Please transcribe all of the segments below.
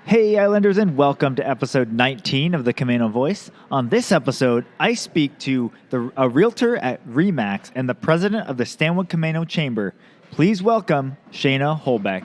Hey Islanders, and welcome to episode 19 of the Camano Voice. On this episode, I speak to a realtor at Remax and the president of the Stanwood Chamber. Please welcome Shaina Holbeck.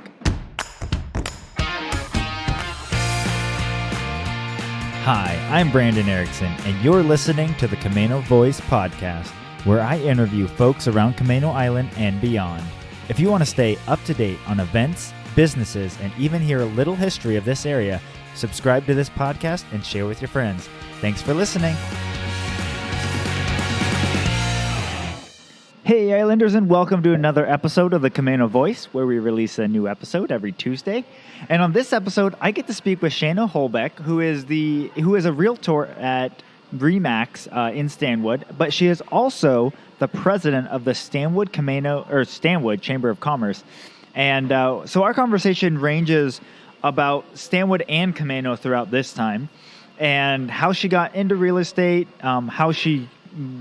Hi, I'm Brandon Erickson, and you're listening to the Camano Voice podcast, where I interview folks around Camano Island and beyond. If you want to stay up to date on events, businesses, and even hear a little history of this area, subscribe to this podcast and share with your friends. Thanks for listening. Hey Islanders, and welcome to another episode of the Camano Voice, where we release a new episode every Tuesday. And on this episode, I get to speak with Shaina Holbeck, who is a realtor at Remax in Stanwood, but she is also the president of the Stanwood Chamber of Commerce. And so our conversation ranges about Stanwood and Camano throughout this time, and how she got into real estate,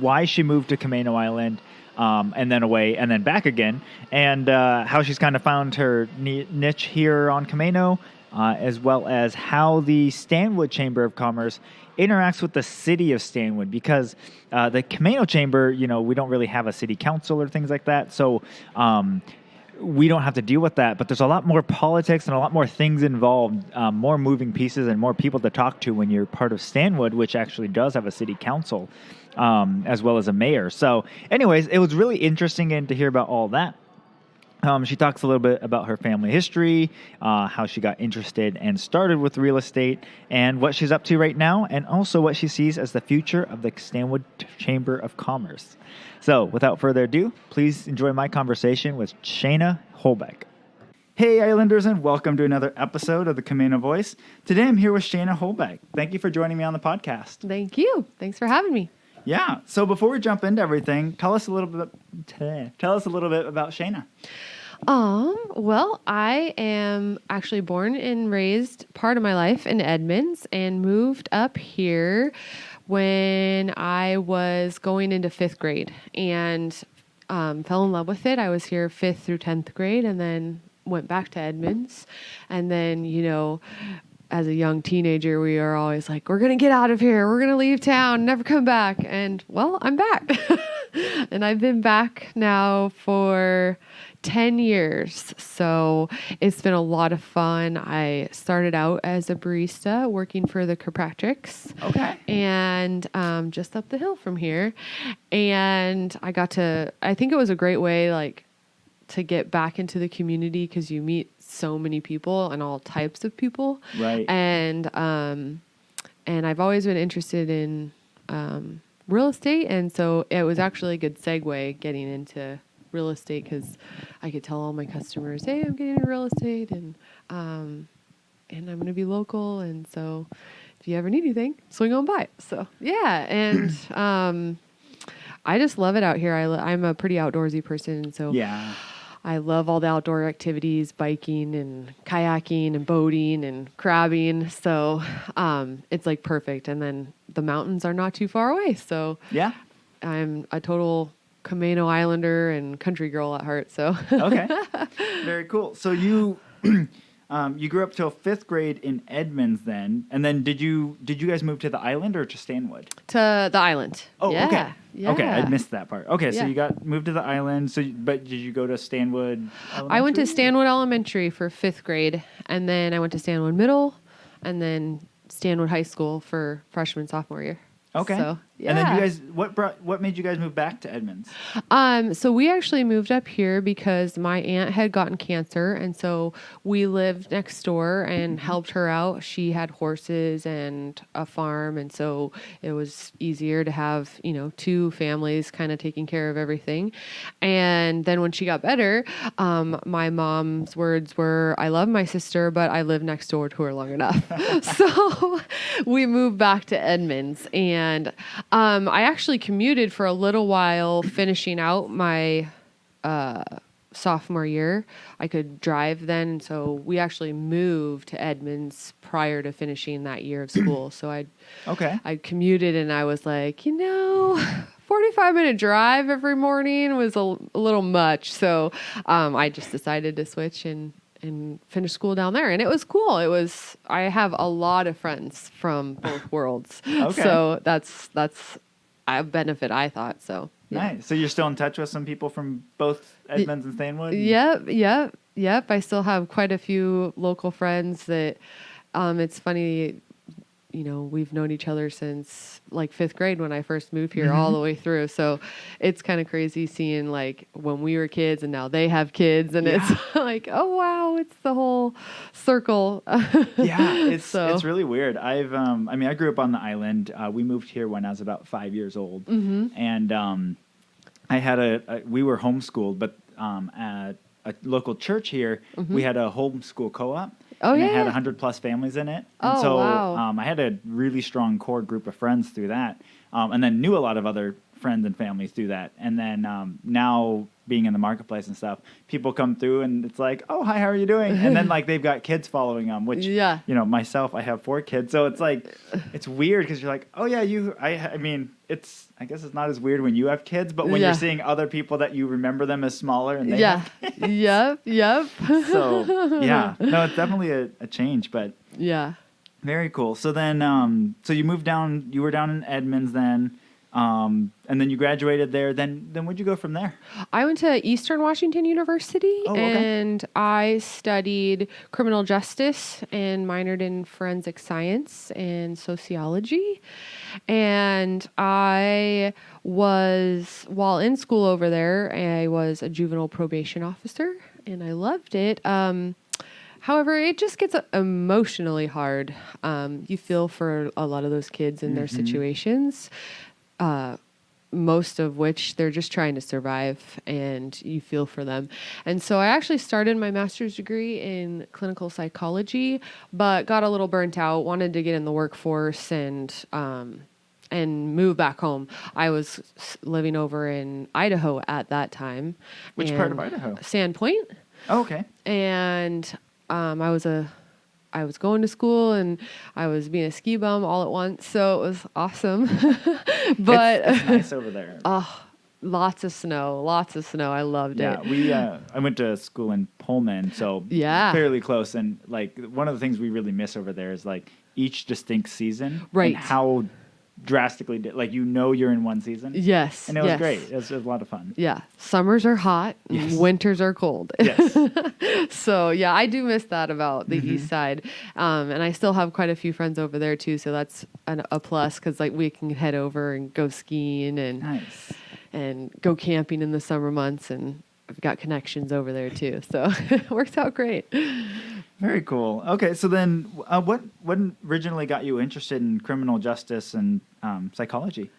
why she moved to Camano Island, and then away and then back again, and how she's kind of found her niche here on Camano, as well as how the Stanwood Chamber of Commerce interacts with the city of Stanwood, because the Camano Chamber, we don't really have a city council or things like that, so we don't have to deal with that, but there's a lot more politics and a lot more things involved, more moving pieces and more people to talk to when you're part of Stanwood, which actually does have a city council, as well as a mayor. So anyways, it was really interesting to hear about all that. She talks a little bit about her family history, how she got interested and started with real estate, and what she's up to right now, and also what she sees as the future of the Stanwood Chamber of Commerce. So, without further ado, please enjoy my conversation with Shaina Holbeck. Hey Islanders, and welcome to another episode of the Camano Voice. Today I'm here with Shaina Holbeck. Thank you for joining me on the podcast. Thank you. Thanks for having me. Yeah. So before we jump into everything, tell us a little bit about Shaina. Well, I am actually born and raised part of my life in Edmonds and moved up here when I was going into 5th grade and fell in love with it. I was here 5th through 10th grade and then went back to Edmonds. And then, as a young teenager, we are always like, we're going to get out of here. We're going to leave town, never come back. And well, I'm back. And I've been back now for 10 years. So it's been a lot of fun. I started out as a barista working for the Kirkpatricks. Okay. And just up the hill from here. And I think it was a great way, to get back into the community because you meet so many people and all types of people. Right. And I've always been interested in real estate. And so it was actually a good segue getting into real estate because I could tell all my customers, hey, I'm getting into real estate and I'm going to be local. And so if you ever need anything, swing on by. So yeah. And I just love it out here. I'm a pretty outdoorsy person. So yeah. I love all the outdoor activities, biking and kayaking and boating and crabbing. So it's perfect. And then the mountains are not too far away. So yeah, I'm a total Camano Islander and country girl at heart. So okay, very cool. So you you grew up till 5th grade in Edmonds, then, and then did you guys move to the island or to Stanwood? To the island. Oh, yeah. Okay. Yeah. Okay, I missed that part. Okay, so yeah. you moved to the island. But did you go to Stanwood Elementary? I went to Stanwood Elementary for 5th grade, and then I went to Stanwood Middle, and then Stanwood High School for freshman, sophomore year. Okay. So, yeah. And then you guys, what made you guys move back to Edmonds? So we actually moved up here because my aunt had gotten cancer, and so we lived next door and helped her out. She had horses and a farm, and so it was easier to have, 2 families kind of taking care of everything. And then when she got better, my mom's words were, I love my sister, but I live next door to her long enough. So we moved back to Edmonds, and I actually commuted for a little while finishing out my sophomore year. I could drive then, and so we moved to Edmonds prior to finishing that year of school. So I commuted, and I was like, 45-minute drive every morning was a little much. So I just decided to switch and finished school down there, and it was cool. I have a lot of friends from both worlds. Okay. So that's a benefit, I thought. So yeah. Nice. So you're still in touch with some people from both Edmonds and Stanwood? Yep. I still have quite a few local friends that, it's funny, we've known each other since like 5th grade when I first moved here, all the way through. So it's kind of crazy seeing like when we were kids and now they have kids, and it's like, oh wow, it's the whole circle. It's really weird. I grew up on the island. We moved here when I was about 5 years old, and I had we were homeschooled, but at a local church here, we had a homeschool co-op. Oh, and yeah. it had 100+ families in it. And Oh, so wow. I had a really strong core group of friends through that, and then knew a lot of other friends and families through that. And then now being in the marketplace and stuff, people come through and it's like, oh, hi, how are you doing? And then like they've got kids following them, which, myself, I have 4 kids. So it's like, it's weird because you're like, oh, yeah, I guess it's not as weird when you have kids, but when you're seeing other people that you remember them as smaller and they have kids. Yep. So, no, it's definitely a change, but very cool. So then, so you moved down, you were down in Edmonds then, and then you graduated there. Then where'd you go from there? I went to Eastern Washington University, and I studied criminal justice and minored in forensic science and sociology. And while in school over there, I was a juvenile probation officer, and I loved it. However, it just gets emotionally hard. You feel for a lot of those kids in their situations, most of which they're just trying to survive, and you feel for them. And so I actually started my master's degree in clinical psychology, but got a little burnt out, wanted to get in the workforce and move back home. I was living over in Idaho at that time. Which part of Idaho? Sandpoint. Oh, okay. And I was going to school and I was being a ski bum all at once, so it was awesome. But it's nice over there. Lots of snow. I loved it. I went to school in Pullman, so fairly close. And like one of the things we really miss over there is like each distinct season, right? And how drastically you're in one season. Yes. And it was great. It was a lot of fun. Yeah. Summers are hot. Yes. Winters are cold. Yes. So yeah, I do miss that about the east side. And I still have quite a few friends over there too. So that's a plus because like we can head over and go skiing and go camping in the summer months. And I've got connections over there too. So it works out great. Very cool. Okay, so then what originally got you interested in criminal justice and psychology?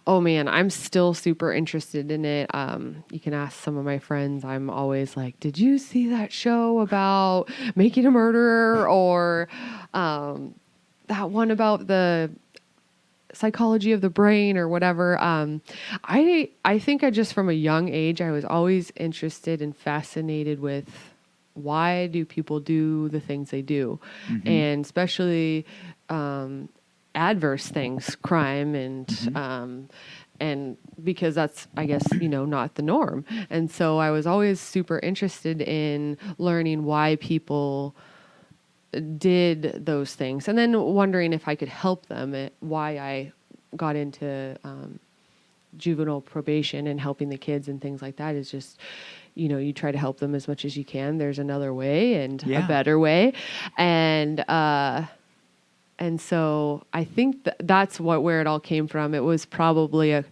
Oh, man, I'm still super interested in it. You can ask some of my friends. I'm always like, did you see that show about making a murderer or that one about the psychology of the brain or whatever? I think I just from a young age, I was always interested and fascinated with why do people do the things they do, and especially adverse things, crime, and because that's, I guess, not the norm. And so I was always super interested in learning why people did those things, and then wondering if I could help them. Why I got into juvenile probation and helping the kids and things like that is just, you try to help them as much as you can. There's another way and a better way. And so I think that's where it all came from. It was probably a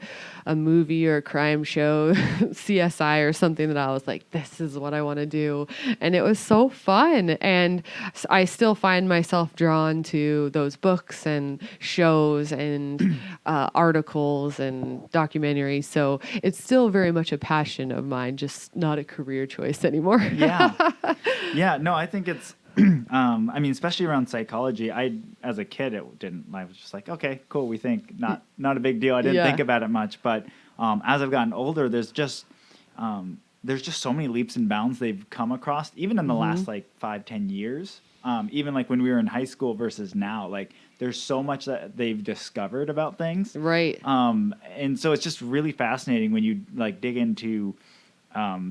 movie or a crime show, CSI or something that I was like, this is what I want to do. And it was so fun. And I still find myself drawn to those books and shows and articles and documentaries. So it's still very much a passion of mine, just not a career choice anymore. Yeah, no, I think it's, especially around psychology, as a kid, I was just like, okay, cool. We think not a big deal. I didn't think about it much, but, as I've gotten older, there's just so many leaps and bounds they've come across, even in the last like 5-10 years. Even like when we were in high school versus now, like there's so much that they've discovered about things. Right. And so it's just really fascinating when you like dig into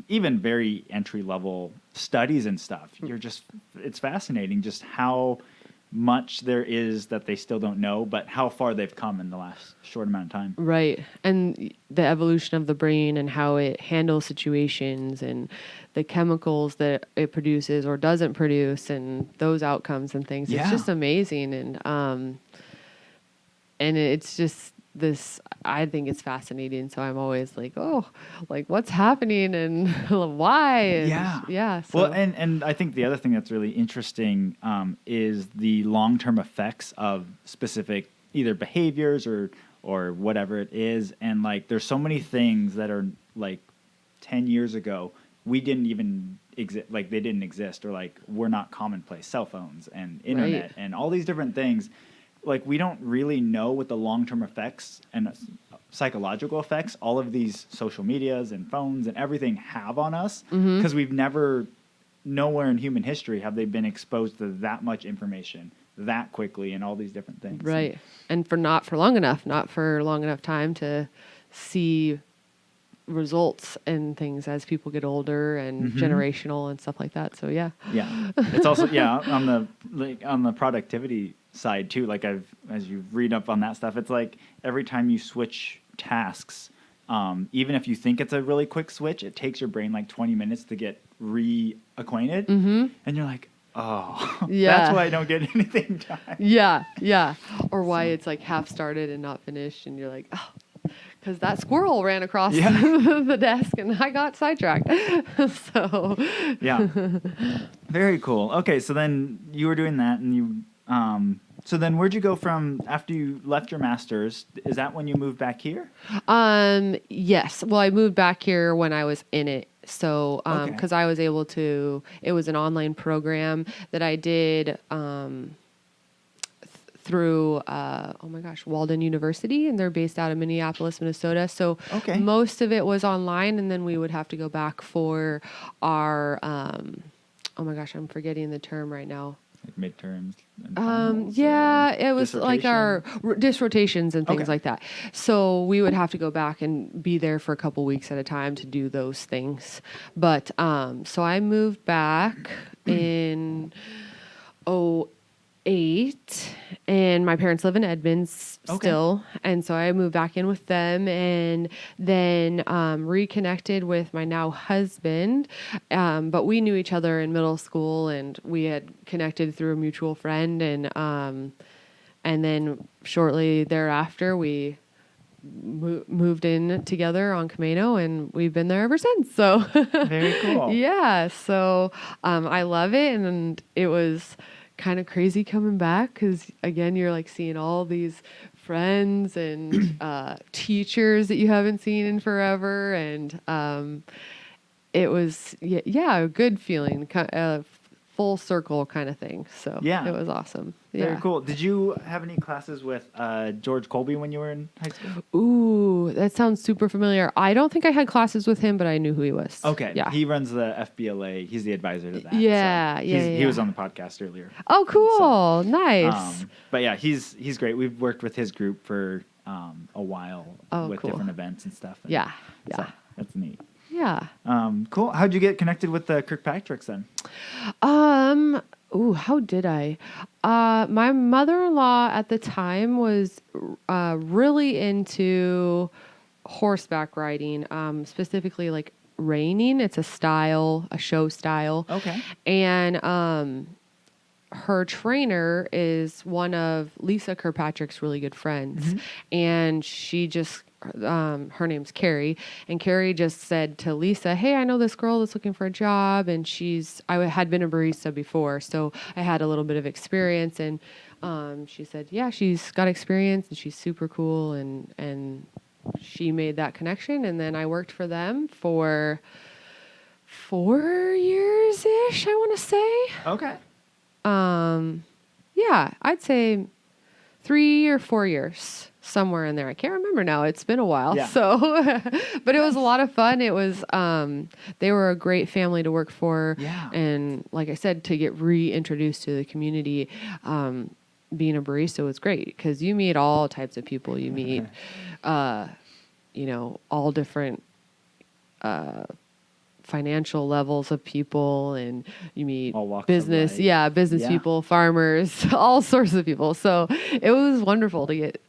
even very entry level studies and stuff. It's fascinating just how much there is that they still don't know, but how far they've come in the last short amount of time. Right. And the evolution of the brain and how it handles situations and the chemicals that it produces or doesn't produce and those outcomes and things. Yeah. It's just amazing. And it's just this, I think it's fascinating. So I'm always like, oh, like what's happening and why? And yeah. So. Well, and I think the other thing that's really interesting is the long-term effects of specific either behaviors or whatever it is. And like, there's so many things that are like 10 years ago, we didn't even exist, like they didn't exist, or like we're not commonplace. Cell phones and internet and all these different things. Like, we don't really know what the long-term effects and psychological effects all of these social medias and phones and everything have on us, because we've nowhere in human history have they been exposed to that much information that quickly and all these different things. Right. And not for long enough time to see results and things as people get older and generational and stuff like that. So yeah. It's also on the productivity side too, like as you read up on that stuff, it's like every time you switch tasks, even if you think it's a really quick switch, it takes your brain like 20 minutes to get reacquainted, and you're like, oh, that's why I don't get anything done. Or why it's like half started and not finished, and you're like, oh, because that squirrel ran across the desk and I got sidetracked. So Very cool. Okay, so then you were doing that, and you so then where'd you go from after you left your master's? Is that when you moved back here? Yes. Well, I moved back here when I was in it. So, because I was able to, it was an online program that I did through, Walden University, and they're based out of Minneapolis, Minnesota. So most of it was online, and then we would have to go back for our, I'm forgetting the term right now. Like midterms? It was like our dissertations and things like that. So we would have to go back and be there for a couple weeks at a time to do those things. But so I moved back in 2008, and my parents live in Edmonds still. And so I moved back in with them, and then reconnected with my now husband. But we knew each other in middle school, and we had connected through a mutual friend. And then shortly thereafter, we moved in together on Camano, and we've been there ever since. So very cool. So I love it, and it was kind of crazy coming back because, again, you're like seeing all these friends and teachers that you haven't seen in forever, and it was a good feeling, full circle kind of thing. So it was awesome. Very cool. Did you have any classes with George Colby when you were in high school? Ooh, that sounds super familiar. I don't think I had classes with him, but I knew who he was. Okay. Yeah. He runs the FBLA. He's the advisor to that. He was on the podcast earlier. Oh, cool. So, nice. But yeah, he's great. We've worked with his group for a while with different events and stuff. And so that's neat. Yeah. Cool. How'd you get connected with the Kirkpatricks then? How did I? My mother-in-law at the time was really into horseback riding, specifically like reining. It's a show style. Okay. And her trainer is one of Lisa Kirkpatrick's really good friends, and she just. Her name's Carrie, and Carrie just said to Lisa, "Hey, I know this girl that's looking for a job, and I had been a barista before, so I had a little bit of experience." And she said, "Yeah, she's got experience, and she's super cool." And she made that connection, and then I worked for them for 4 years-ish, I want to say. Okay. I'd say 3 or 4 years. Somewhere in there. I can't remember now. It's been a while. Yeah. So, but it was a lot of fun. It was, they were a great family to work for. Yeah. And like I said, to get reintroduced to the community, being a barista was great because you meet all types of people. You meet, all different, financial levels of people, and you meet All walks of business, life. business Yeah. people, farmers, all sorts of people. So it was wonderful to get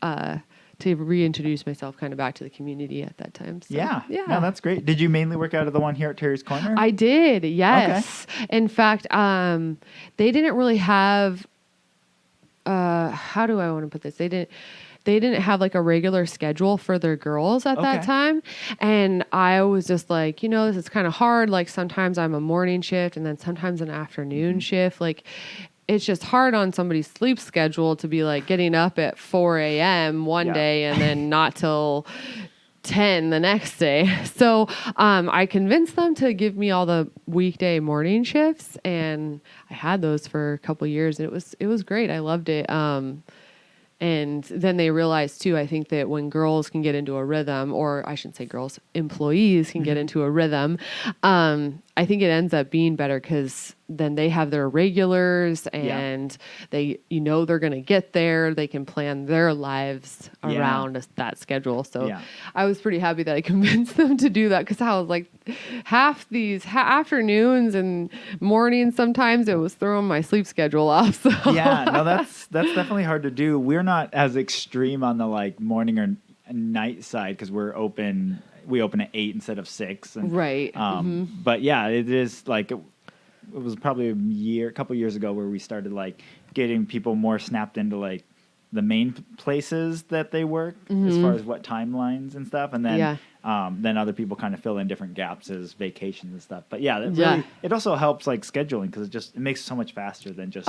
to reintroduce myself kind of back to the community at that time. So, Yeah. No, that's great. Did you mainly work out of the one here at Terry's Corner? I did, yes. In fact, they didn't really have. How do I want to put this? They didn't have like a regular schedule for their girls at that time. And I was just like, this is kind of hard. Like sometimes I'm a morning shift and then sometimes an afternoon shift. Like it's just hard on somebody's sleep schedule to be like getting up at 4 a.m. one day and then not till 10 the next day. So I convinced them to give me all the weekday morning shifts, and I had those for a couple of years, and it was great. I loved it. And then they realized too, I think that when girls can get into a rhythm, or I shouldn't say girls, employees can get into a rhythm, I think it ends up being better because then they have their regulars and they're going to get there. They can plan their lives around that schedule. So I was pretty happy that I convinced them to do that, because I was like, half these afternoons and mornings, sometimes it was throwing my sleep schedule off. So. Yeah, no, that's definitely hard to do. We're not as extreme on the like morning or night side because we open at 8 instead of 6. And, right. But yeah, it is like, it was probably a couple years ago where we started like getting people more snapped into like the main places that they work as far as what timelines and stuff. And then, then other people kind of fill in different gaps as vacations and stuff. But it also helps like scheduling, because it makes it so much faster than just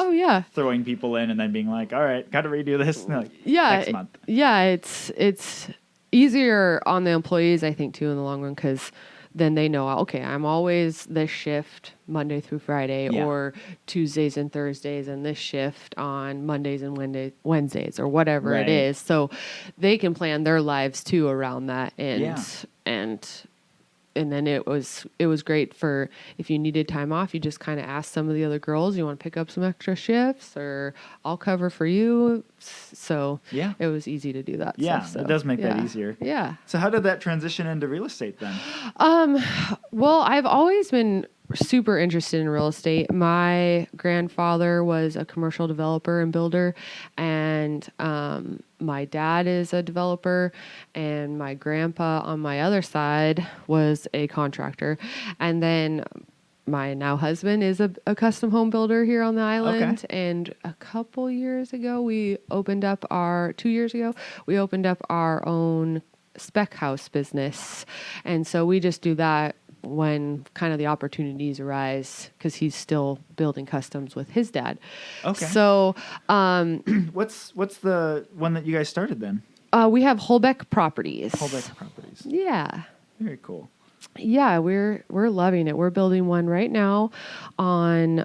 throwing people in and then being like, all right, got to redo this next month. Yeah, it's easier on the employees, I think, too, in the long run, because then they know, okay, I'm always this shift Monday through Friday or Tuesdays and Thursdays, and this shift on Mondays and Wednesdays or whatever it is. So they can plan their lives too around that. And then it was great for if you needed time off, you just kind of ask some of the other girls, you want to pick up some extra shifts, or I'll cover for you. So it was easy to do that. Yeah, it does make that easier. Yeah. So how did that transition into real estate then? Well, I've always been super interested in real estate. My grandfather was a commercial developer and builder, and my dad is a developer, and my grandpa on my other side was a contractor. And then my now husband is a custom home builder here on the island. And a couple years ago, 2 years ago, we opened up our own spec house business. And so we just do that when kind of the opportunities arise, because he's still building customs with his dad. Okay. So, what's the one that you guys started then? We have Holbeck Properties. Holbeck Properties. Yeah. Very cool. Yeah, we're loving it. We're building one right now on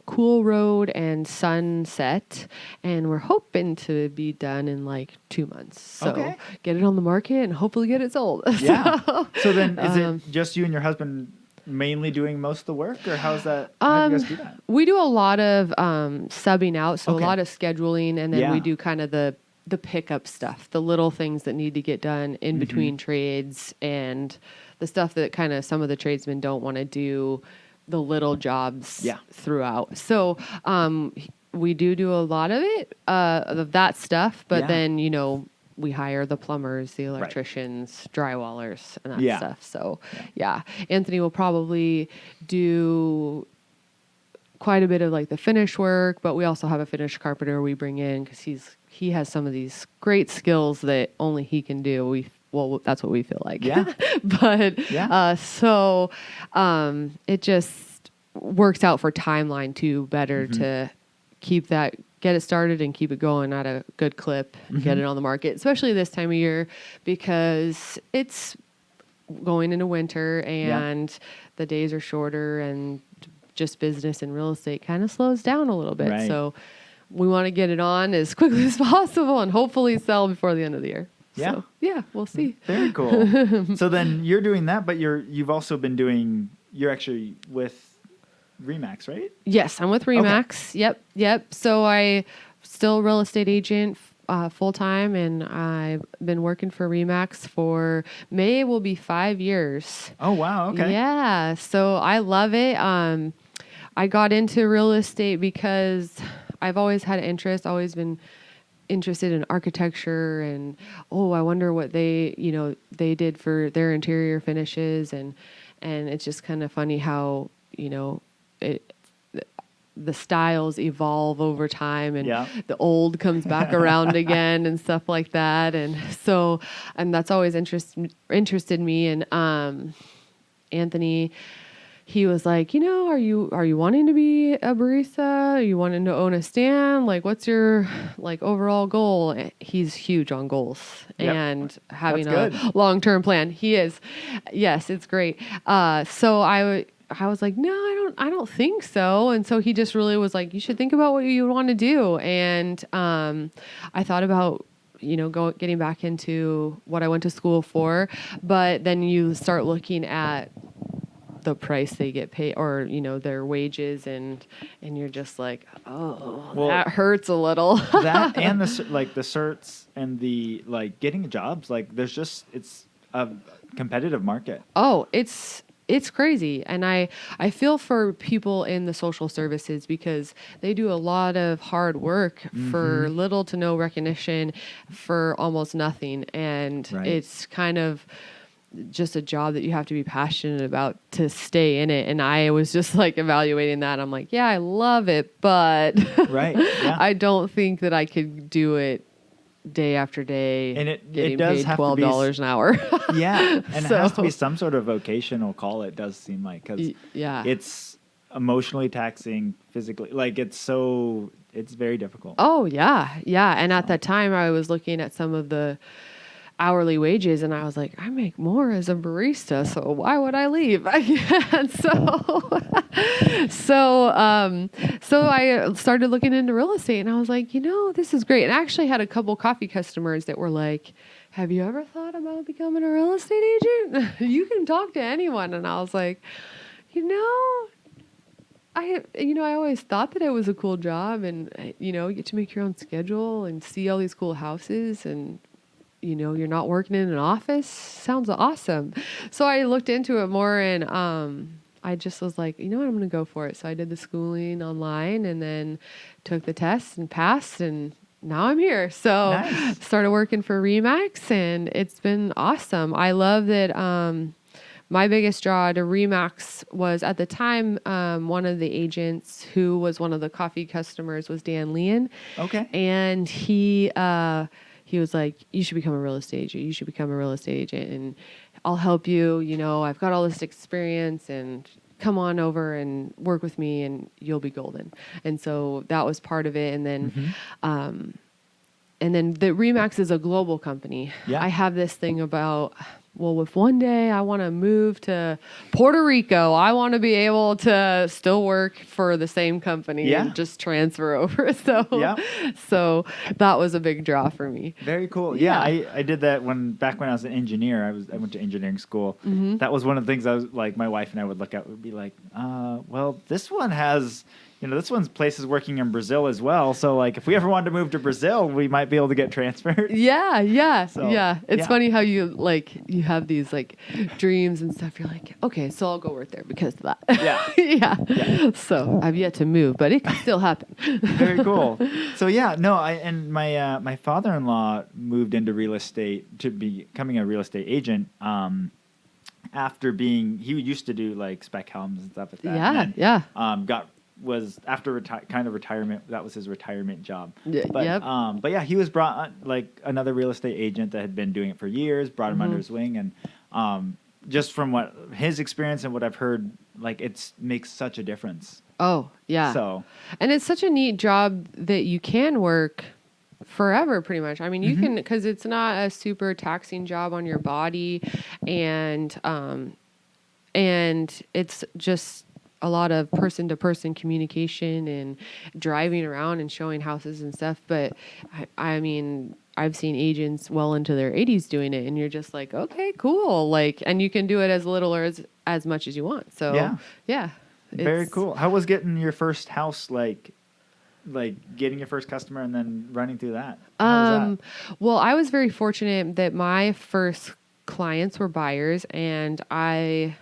Cool Road and Sunset, and we're hoping to be done in like 2 months. So get it on the market and hopefully get it sold. Yeah. So then is it just you and your husband mainly doing most of the work, or how's that? How do you guys do that? We do a lot of subbing out, so a lot of scheduling, and then we do kind of the pickup stuff, the little things that need to get done in between trades, and the stuff that kind of some of the tradesmen don't want to do, the little jobs throughout. So we do a lot of it, of that stuff, but then, we hire the plumbers, the electricians, drywallers, and that stuff. So, Anthony will probably do quite a bit of like the finish work, but we also have a finish carpenter we bring in because he has some of these great skills that only he can do. That's what we feel like. Yeah. But so it just works out for timeline too better to get it started and keep it going at a good clip, get it on the market, especially this time of year, because it's going into winter and the days are shorter, and just business and real estate kind of slows down a little bit. Right. So we want to get it on as quickly as possible and hopefully sell before the end of the year. Yeah. So, we'll see. Very cool. So then you're doing that, but you've also been you're actually with RE/MAX, right? Yes, I'm with RE/MAX. Okay. Yep. So I still real estate agent, full time, and I've been working for Remax for May will be 5 years. Oh, wow. Okay. Yeah, so I love it. I got into real estate because I've always had interest, always been interested in architecture, and I wonder what they did for their interior finishes, and it's just kind of funny how it the styles evolve over time, and the old comes back around again and stuff like that. And so, and that's always interested me. And Anthony, he was like, are you wanting to be a barista? Are you wanting to own a stand? Like, what's your overall goal? He's huge on goals and having a long-term plan. He is. Yes, it's great. So I was like, no, I don't think so. And so he just really was like, you should think about what you want to do. And I thought about getting back into what I went to school for, but then you start looking at the price they get paid, or their wages, and you're just like, that hurts a little. That and the certs and the getting jobs, it's a competitive market. It's crazy. And I feel for people in the social services, because they do a lot of hard work for little to no recognition, for almost nothing. And it's kind of just a job that you have to be passionate about to stay in it. And I was just evaluating that. I'm like, yeah, I love it, but I don't think that I could do it day after day, and it getting does paid $12 an hour. Yeah, and it has to be some sort of vocational call. It does seem like, because it's emotionally taxing, physically. It's very difficult. Oh yeah. And at that time, I was looking at some of the hourly wages, and I was like, I make more as a barista, so why would I leave? And so I started looking into real estate, and I was like, this is great. And I actually had a couple coffee customers that were like, have you ever thought about becoming a real estate agent? You can talk to anyone. And I was like, I always thought that it was a cool job, and you get to make your own schedule and see all these cool houses, and you're not working in an office. Sounds awesome. So I looked into it more, and I just was like, I'm going to go for it. So I did the schooling online, and then took the test and passed, and now I'm here. So started working for Remax, and it's been awesome. I love that. My biggest draw to Remax was, at the time, one of the agents who was one of the coffee customers was Dan Leon. Okay. And he was like, you should become a real estate agent. You should become a real estate agent, and I'll help you. I've got all this experience, and come on over and work with me, and you'll be golden. And so that was part of it. And then, the Remax is a global company. Yeah. I have this thing about, if one day I want to move to Puerto Rico, I want to be able to still work for the same company and just transfer over. So that was a big draw for me. Very cool. Yeah, I did that back when I was an engineer. I went to engineering school. That was one of the things I was like, my wife and I would look at, would be like, this one has, this one's places working in Brazil as well. So if we ever wanted to move to Brazil, we might be able to get transferred. Yeah. It's funny how you have these dreams and stuff. You're like, okay, so I'll go work there because of that. Yeah. So I've yet to move, but it can still happen. Very cool. So my father-in-law moved into real estate to becoming a real estate agent. After he used to do spec homes and stuff like that. Was after retirement. That was his retirement job. But he was brought on, another real estate agent that had been doing it for years, brought him under his wing, and just from what his experience and what I've heard, it makes such a difference. Oh yeah. So, and it's such a neat job that you can work forever, pretty much. I mean, you can, because it's not a super taxing job on your body, and it's just a lot of person-to-person communication and driving around and showing houses and stuff. But I mean, I've seen agents well into their 80s doing it, and you're just like, okay, cool. And you can do it as little or as much as you want. So yeah. Very cool. How was getting your first house like getting your first customer and then running through that? How was Well, I was very fortunate that my first clients were buyers, and I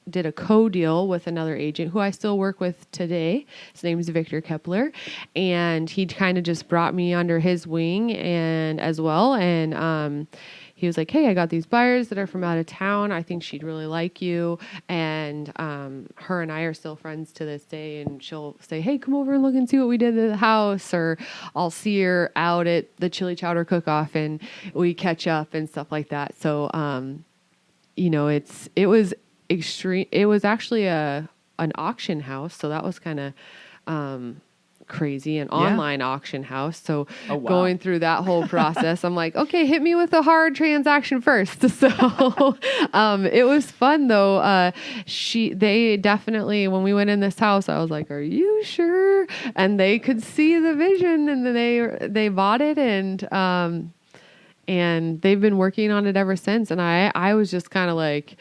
did a co-deal with another agent who I still work with today. His name is Victor Kepler, and he kind of just brought me under his wing and as well. And he was like, "Hey, I got these buyers that are from out of town. I think she'd really like you." And her and I are still friends to this day. And she'll say, "Hey, come over and look and see what we did at the house." Or I'll see her out at the chili chowder cook-off, and we catch up and stuff like that. So, you know, it was extreme. It was actually an auction house, so that was kind of crazy, an online auction house. So going through that whole process, I'm like, okay, hit me with a hard transaction first. So it was fun though. They definitely, when we went in this house, I was like, "Are you sure?" And they could see the vision, and then they bought it, and they've been working on it ever since. And I was just kind of like,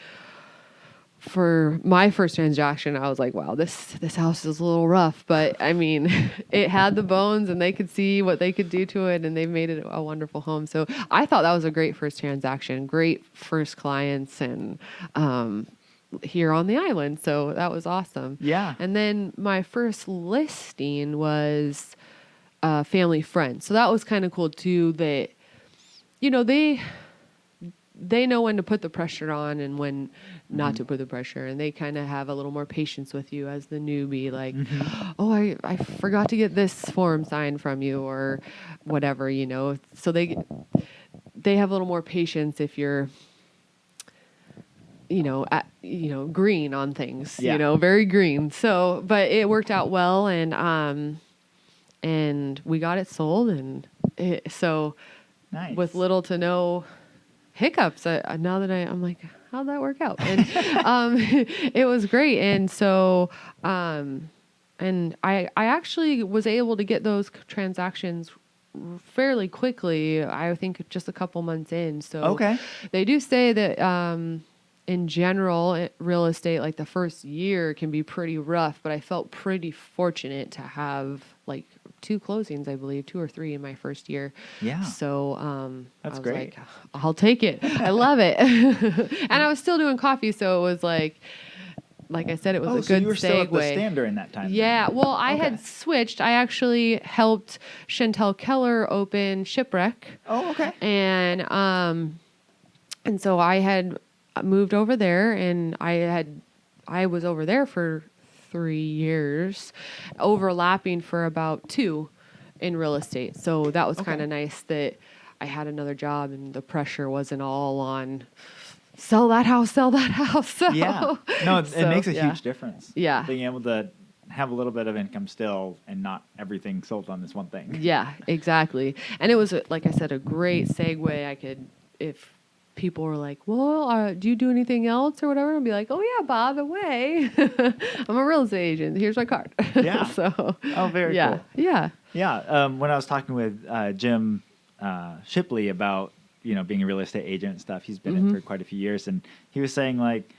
for my first transaction, I was like, wow, this house is a little rough, but I mean, it had the bones and they could see what they could do to it, and they've made it a wonderful home. So I thought that was a great first transaction, great first clients, and here on the island. So that was awesome. Yeah. And then my first listing was a family friend. So that was kind of cool too, that, you know, they know when to put the pressure on and when not to put the pressure. And they kind of have a little more patience with you as the newbie. Like, "Oh, I forgot to get this form signed from you," or whatever, you know. So they have a little more patience if you're, green on things, very green. So, but it worked out well, and we got it sold, and so nice. With little to no hiccups. Now that I'm like, how'd that work out? And it was great. And so, and I actually was able to get those transactions fairly quickly. I think just a couple months in. So they do say that in general, real estate, like the first year can be pretty rough, but I felt pretty fortunate to have like 2 closings, I believe, 2 or 3 in my first year. Yeah. So that's I was great. like, I'll take it. I love it. And I was still doing coffee, so it was like I said, it was a good segue. So you were still at the stand during that time? Yeah. Then? Well, I had switched. I actually helped Chantel Keller open Shipwreck. Oh, okay. And so I had moved over there, and I was over there for 3 years, overlapping for about 2 in real estate. So that was kind of nice that I had another job and the pressure wasn't all on sell that house. So, yeah. No, it makes a huge difference. Yeah. Being able to have a little bit of income still and not everything sold on this one thing. Yeah, exactly. And it was, like I said, a great segue. If people were like, "Well, do you do anything else or whatever?" I'll be like, "Oh yeah, by the way, I'm a real estate agent. Here's my card." Yeah. So. Oh, very cool. Yeah. Yeah. When I was talking with Jim Shipley about being a real estate agent and stuff, he's been in for quite a few years, and he was saying like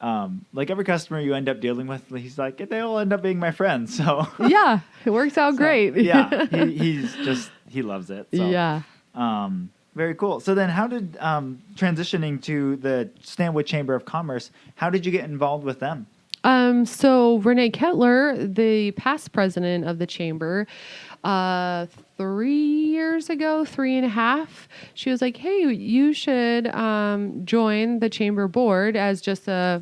every customer you end up dealing with, he's like, they all end up being my friends. So yeah, it works out great. Yeah. He loves it. So. Yeah. Very cool. So then how did, transitioning to the Stanwood Chamber of Commerce, how did you get involved with them? So Renee Kettler, the past president of the chamber, 3 years ago, 3.5, she was like, "Hey, you should join the chamber board as just a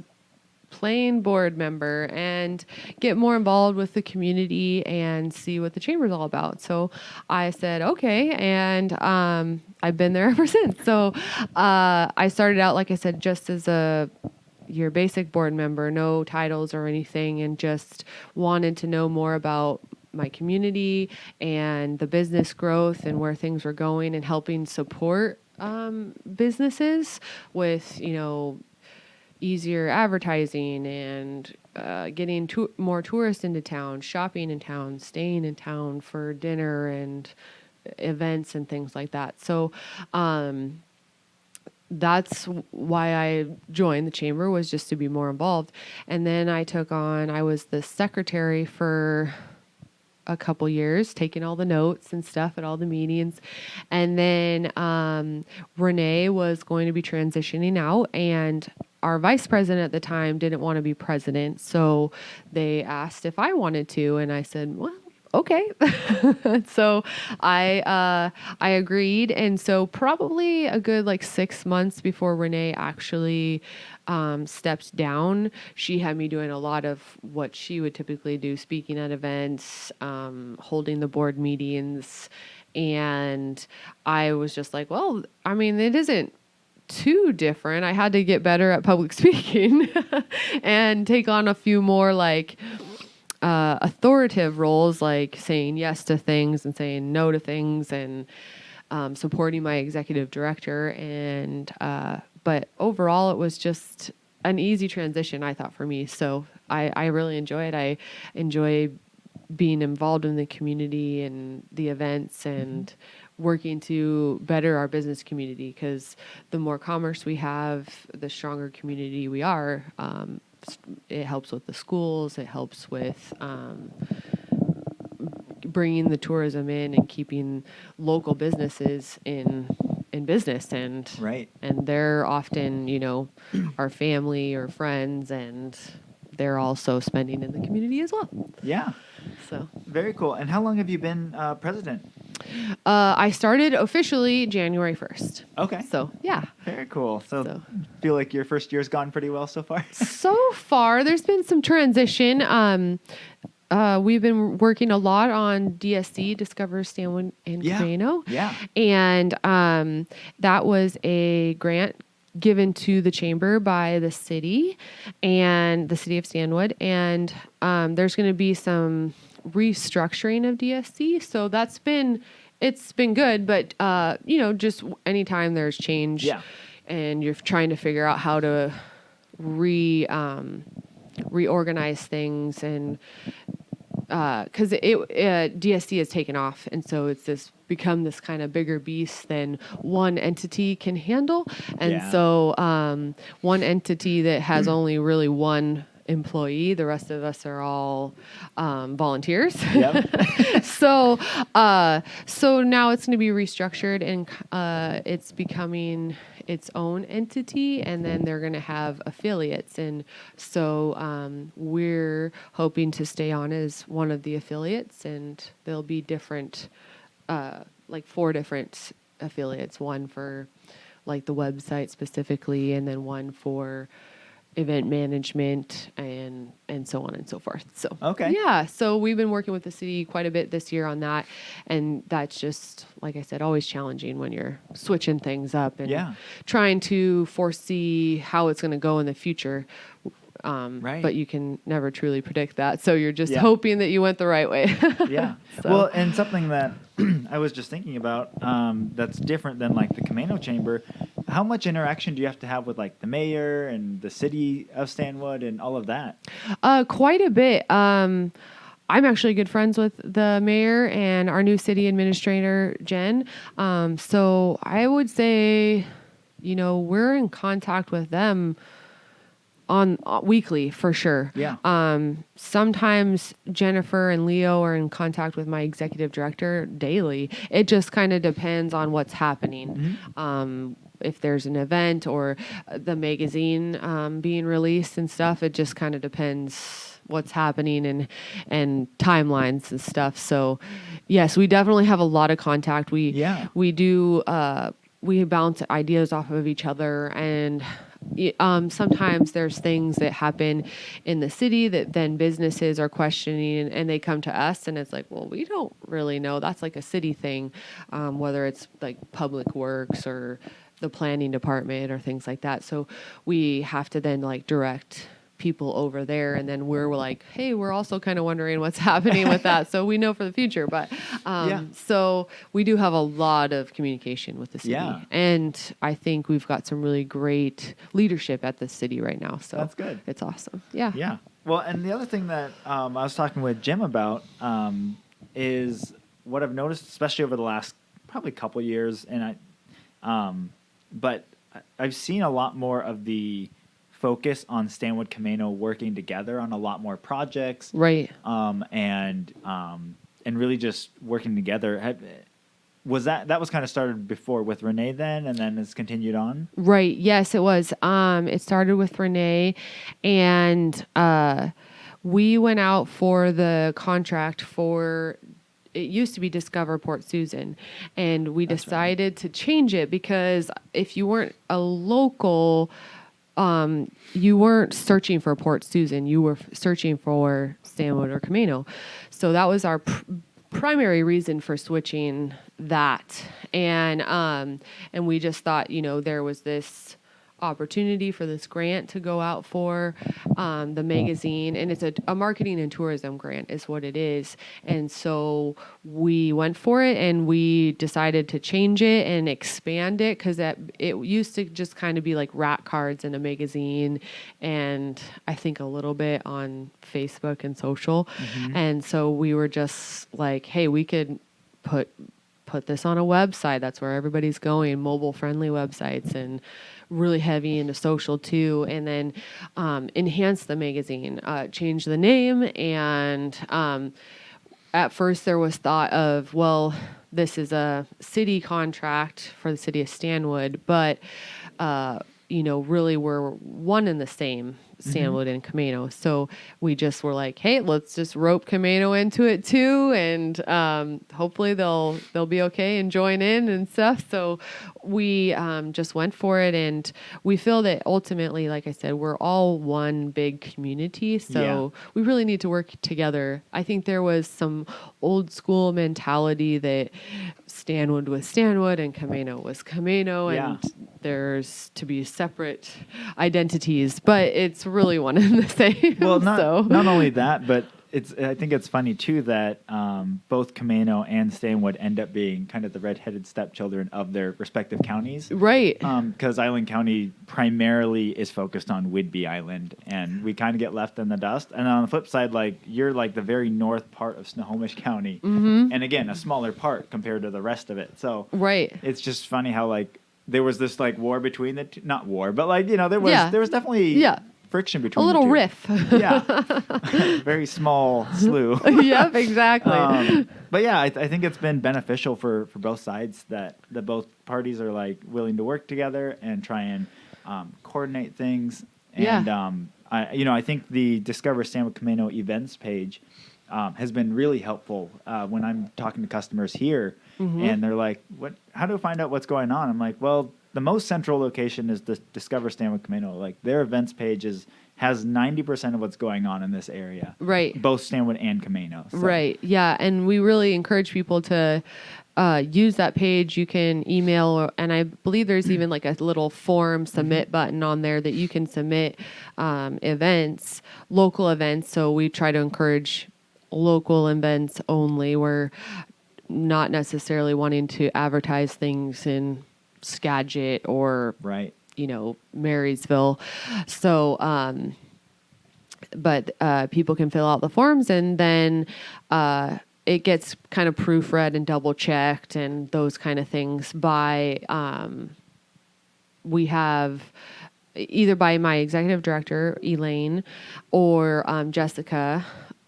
plain board member and get more involved with the community and see what the chamber is all about." So I said, okay. And I've been there ever since. So I started out, like I said, just as your basic board member, no titles or anything, and just wanted to know more about my community and the business growth and where things were going, and helping support businesses with, easier advertising and getting more tourists into town, shopping in town, staying in town for dinner and events and things like that. So that's why I joined the chamber, was just to be more involved. And then I was the secretary for a couple years, taking all the notes and stuff at all the meetings. And then Renee was going to be transitioning out, and our vice president at the time didn't want to be president. So they asked if I wanted to, and I said, well, okay. So I agreed. And so probably a good like 6 months before Renee actually stepped down, she had me doing a lot of what she would typically do, speaking at events, holding the board meetings. And I was just like, well, I mean, it isn't too different. I had to get better at public speaking and take on a few more like authoritative roles, like saying yes to things and saying no to things, and supporting my executive director. And but overall, it was just an easy transition, I thought, for me. So I really enjoy it. I enjoy being involved in the community and the events and working to better our business community, because the more commerce we have, the stronger community we are. It helps with the schools. It helps with bringing the tourism in and keeping local businesses in business, and Right. and they're often, you know, our family or friends, and they're also spending in the community as well. Yeah. So Very cool. And how long have you been president? I started officially January 1st. Okay. So yeah. Very cool. So. Feel like your first year's gone pretty well so far? So far, there's been some transition. We've been working a lot on DSC, Discover Stanwood and Camano. Yeah. And that was a grant given to the chamber by the city and the city of Stanwood. And there's going to be some restructuring of DSC. So it's been good, but you know, just anytime there's change and you're trying to figure out how to reorganize things, and because DSC has taken off, and so it's become this kind of bigger beast than one entity can handle. And so one entity that has only really one employee, the rest of us are all volunteers. Yep. So now it's going to be restructured, and it's becoming its own entity, and then they're going to have affiliates. And so we're hoping to stay on as one of the affiliates, and there'll be different, like 4 different affiliates, one for like the website specifically, and then one for event management, and so on and so forth. So Okay. yeah, so we've been working with the city quite a bit this year on that, and that's just, like I said, always challenging when you're switching things up and trying to foresee how it's going to go in the future. Right. But you can never truly predict that, so you're just hoping that you went the right way. Yeah. So. Well, and something that I was just thinking about that's different than like the Camano Chamber. How much interaction do you have to have with like the mayor and the city of Stanwood and all of that? Quite a bit. I'm actually good friends with the mayor and our new city administrator, Jen. So I would say, you know, we're in contact with them on weekly for sure. Yeah. Sometimes Jennifer and Leo are in contact with my executive director daily. It just kind of depends on what's happening. Mm-hmm. If there's an event or the magazine being released and stuff, it just kind of depends what's happening and timelines and stuff. So yes, we definitely have a lot of contact. We do, we bounce ideas off of each other, and sometimes there's things that happen in the city that then businesses are questioning, and they come to us, and it's like, well, we don't really know. That's like a city thing, whether it's like public works or the planning department or things like that. So we have to then like direct people over there, and then we're like, hey, we're also kind of wondering what's happening with that, so we know for the future. But so we do have a lot of communication with the city, and I think we've got some really great leadership at the city right now, so that's good. It's awesome. Yeah. Well, and the other thing that I was talking with Jim about is what I've noticed, especially over the last probably couple years, and but I've seen a lot more of the focus on Stanwood Camano working together on a lot more projects. Right. And really just working together. Was that kind of started before with Renee then, and then it's continued on? Right. Yes, it was. It started with Renee, and we went out for the contract for. It used to be Discover Port Susan, and we decided to change it because if you weren't a local, you weren't searching for Port Susan. You were searching for Stanwood or Camano. So that was our primary reason for switching that. And we just thought, there was this opportunity for this grant to go out for the magazine, and it's a marketing and tourism grant is what it is. And so we went for it, and we decided to change it and expand it because it used to just kind of be like rat cards in a magazine, and I think a little bit on Facebook and social. And so we were just like, hey, we could put this on a website. That's where everybody's going, mobile friendly websites, and really heavy into social too. And then enhance the magazine, change the name. And at first there was thought of, well, this is a city contract for the city of Stanwood, but really we're one and the same, Stanwood and Camano. So we just were like, hey, let's just rope Camano into it too, and hopefully they'll be okay and join in and stuff. So we just went for it, and we feel that ultimately, like I said, we're all one big community. So we really need to work together. I think there was some old school mentality that Stanwood was Stanwood and Camano was Camano, and there's to be separate identities, but it's really one and the same. Well, not only that, but I think it's funny too that both Camano and Stanwood end up being kind of the redheaded stepchildren of their respective counties. Right. Because Island County primarily is focused on Whidbey Island, and we kind of get left in the dust. And on the flip side, like you're like the very north part of Snohomish County, and again, a smaller part compared to the rest of it. So it's just funny how like there was this like war between the two, not war, but like, there was definitely friction between a little the two. riff. Very small slew. Yep, exactly. But I think it's been beneficial for both sides that both parties are like willing to work together and try and coordinate things. And I think the Discover Stanwood Camano events page has been really helpful when I'm talking to customers here, and they're like, how do I find out what's going on? I'm like, well, the most central location is the Discover Stanwood Camano. Like their events page has 90% of what's going on in this area. Right. Both Stanwood and Camano. So. Right. Yeah. And we really encourage people to use that page. You can email, and I believe there's even like a little form submit button on there that you can submit events, local events. So we try to encourage local events only. We're not necessarily wanting to advertise things in Skagit or Marysville. So, but people can fill out the forms, and then it gets kind of proofread and double checked and those kind of things by we have either by my executive director Elaine or Jessica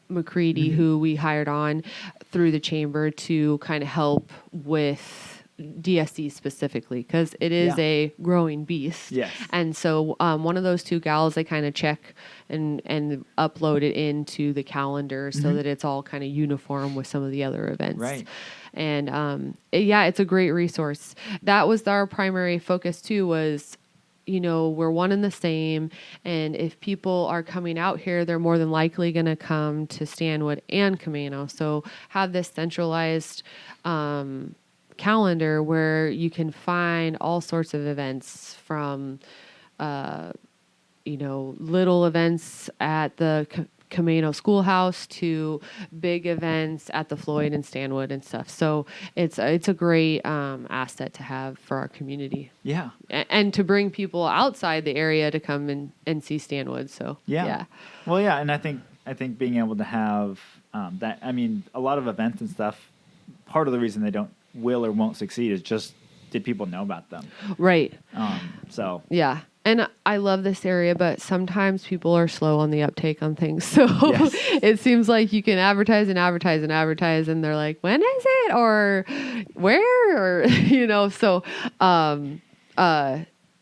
McCready, who we hired on through the chamber to kind of help with DSC specifically, because it is a growing beast. Yes. And so one of those two gals, they kind of check and upload it into the calendar so that it's all kind of uniform with some of the other events. Right. And it's a great resource. That was our primary focus too, was we're one and the same. And if people are coming out here, they're more than likely going to come to Stanwood and Camano. So have this centralized calendar where you can find all sorts of events from, little events at the Camano Schoolhouse to big events at the Floyd and Stanwood and stuff. So it's a great asset to have for our community. Yeah. And to bring people outside the area to come and see Stanwood. So yeah. Well, yeah, and I think being able to have that, I mean, a lot of events and stuff, part of the reason they will or won't succeed is just, did people know about them? Right. So. Yeah. And I love this area, but sometimes people are slow on the uptake on things. So Yes. it seems like you can advertise and advertise and advertise, and they're like, when is it? Or where? Or, so,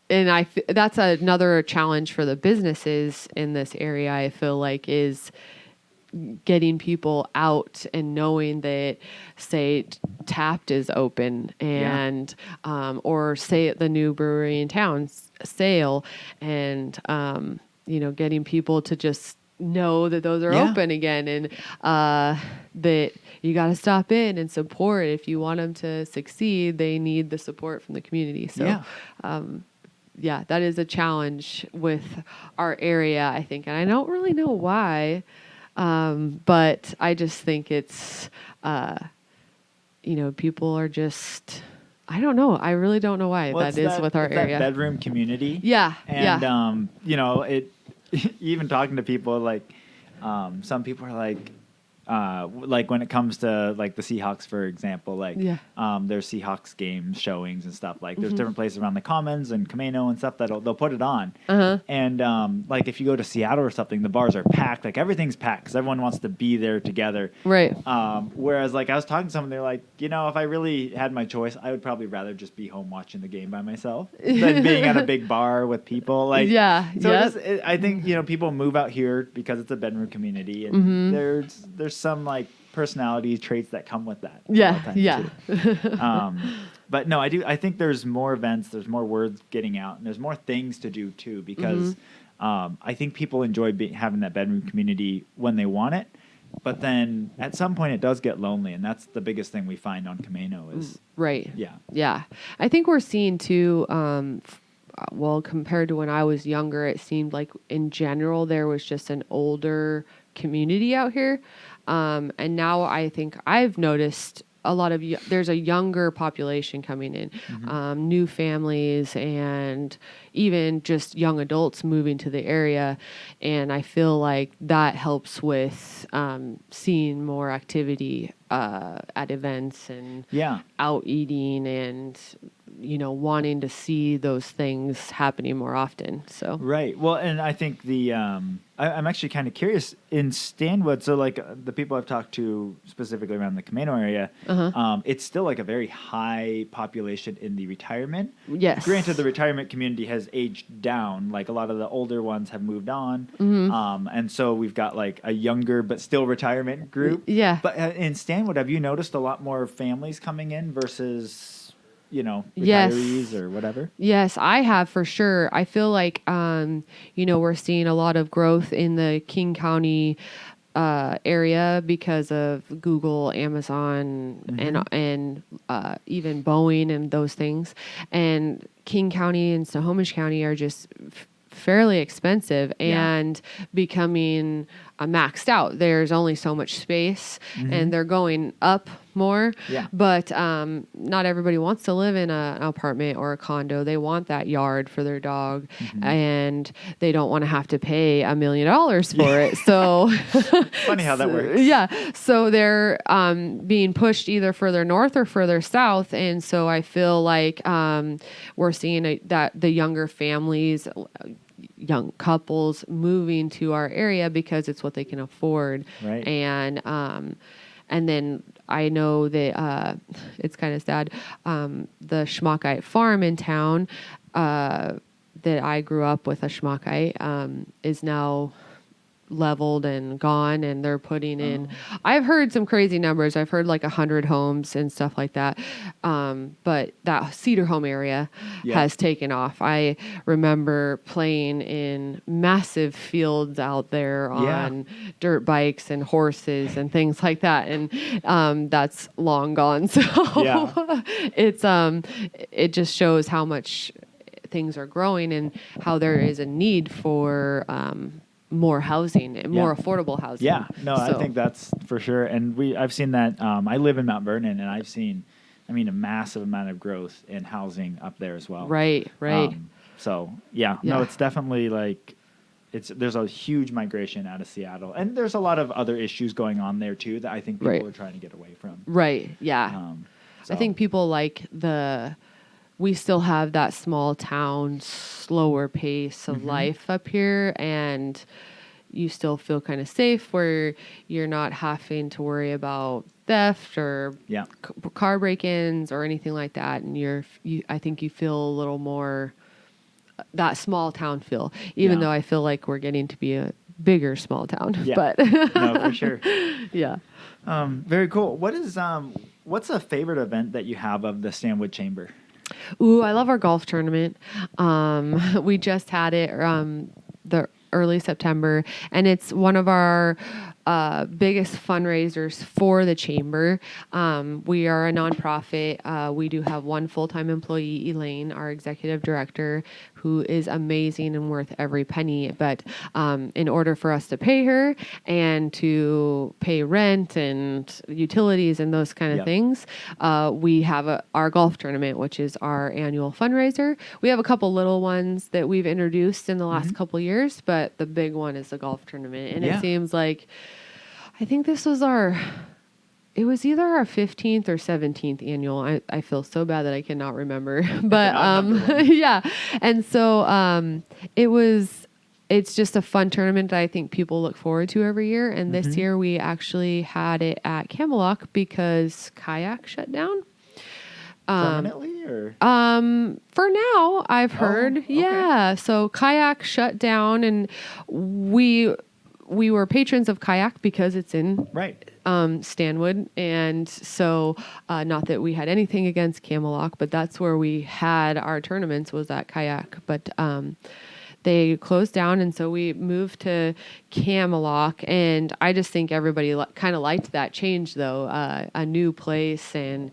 and that's another challenge for the businesses in this area, I feel like, is getting people out and knowing that, say, Tapped is open and or say the new brewery in town, Sale, and getting people to just know that those are open again, and that you got to stop in and support. If you want them to succeed, they need the support from the community. So that is a challenge with our area, I think, and I don't really know why. But I just think it's, people are just, I don't know. I really don't know why that is with our area. That bedroom community. Yeah. And, it, even talking to people, like, some people are like when it comes to like the Seahawks, for example, like there's Seahawks games, showings and stuff. Like there's different places around the Commons and Camano and stuff that they'll put it on. And like if you go to Seattle or something, the bars are packed. Like everything's packed because everyone wants to be there together. Right. Whereas like I was talking to someone, they're like, if I really had my choice, I would probably rather just be home watching the game by myself than being at a big bar with people. Like So I think people move out here because it's a bedroom community, and there's some like personality traits that come with that. But no, I think there's more events, there's more words getting out, and there's more things to do too, because I think people enjoy having that bedroom community when they want it, but then at some point it does get lonely, and that's the biggest thing we find on Camano is I think we're seeing too, compared to when I was younger, it seemed like in general there was just an older community out here. And now I think I've noticed there's a younger population coming in, new families, and even just young adults moving to the area. And I feel like that helps with seeing more activity at events and out eating and wanting to see those things happening more often. So right. Well, and I think I'm actually kind of curious in Stanwood. So like the people I've talked to specifically around the Camano area, it's still like a very high population in the retirement. Yes. Granted, the retirement community has aged down. Like a lot of the older ones have moved on. And so we've got like a younger but still retirement group. Yeah. But in Stanwood, have you noticed a lot more families coming in versus retirees or whatever? Yes, I have for sure. I feel like, we're seeing a lot of growth in the King County area because of Google, Amazon, and even Boeing and those things. And King County and Snohomish County are just fairly expensive and becoming maxed out. There's only so much space, and they're going up more. But not everybody wants to live in an apartment or a condo. They want that yard for their dog, and they don't want to have to pay $1 million for it. So funny how that works. So they're being pushed either further north or further south, and so I feel like we're seeing that the younger families, young couples moving to our area because it's what they can afford. Right. And then I know that it's kind of sad. The Schmuckite farm in town that I grew up with, a Schmuckite, is now leveled and gone, and they're putting in, I've heard some crazy numbers. I've heard like 100 homes and stuff like that. But that Cedar Home area has taken off. I remember playing in massive fields out there on dirt bikes and horses and things like that. And that's long gone. So it's it just shows how much things are growing and how there is a need for more housing and more affordable housing. I think that's for sure. And I've seen that. I live in Mount Vernon, and I've seen, a massive amount of growth in housing up there as well. Right. No, it's definitely like there's a huge migration out of Seattle, and there's a lot of other issues going on there too that I think people are trying to get away from. Right. Yeah. I think people like the we still have that small town, slower pace of life up here, and you still feel kind of safe where you're not having to worry about theft or car break-ins or anything like that. And I think you feel a little more that small town feel, even though I feel like we're getting to be a bigger small town. Yeah. But No, for sure. Yeah. Very cool. What's a favorite event that you have of the Stanwood Chamber? Ooh, I love our golf tournament. We just had it the early September, and it's one of our biggest fundraisers for the chamber. We are a nonprofit. We do have one full-time employee, Elaine, our executive director, who is amazing and worth every penny. But in order for us to pay her and to pay rent and utilities and those kind of things, we have our golf tournament, which is our annual fundraiser. We have a couple little ones that we've introduced in the last couple years, but the big one is the golf tournament. And it seems like, I think this was it was either our 15th or 17th annual. I feel so bad that I cannot remember, but yeah. And so it's just a fun tournament that I think people look forward to every year. And this year we actually had it at Camano because kayak shut down. Permanently or? For now, I've heard. Okay. Yeah. So kayak shut down, and we were patrons of kayak because it's in Stanwood. And so, not that we had anything against Camano, but that's where we had our tournaments, was at kayak. But, they closed down, and so we moved to Camano, and I just think everybody kind of liked that change, though. A new place, and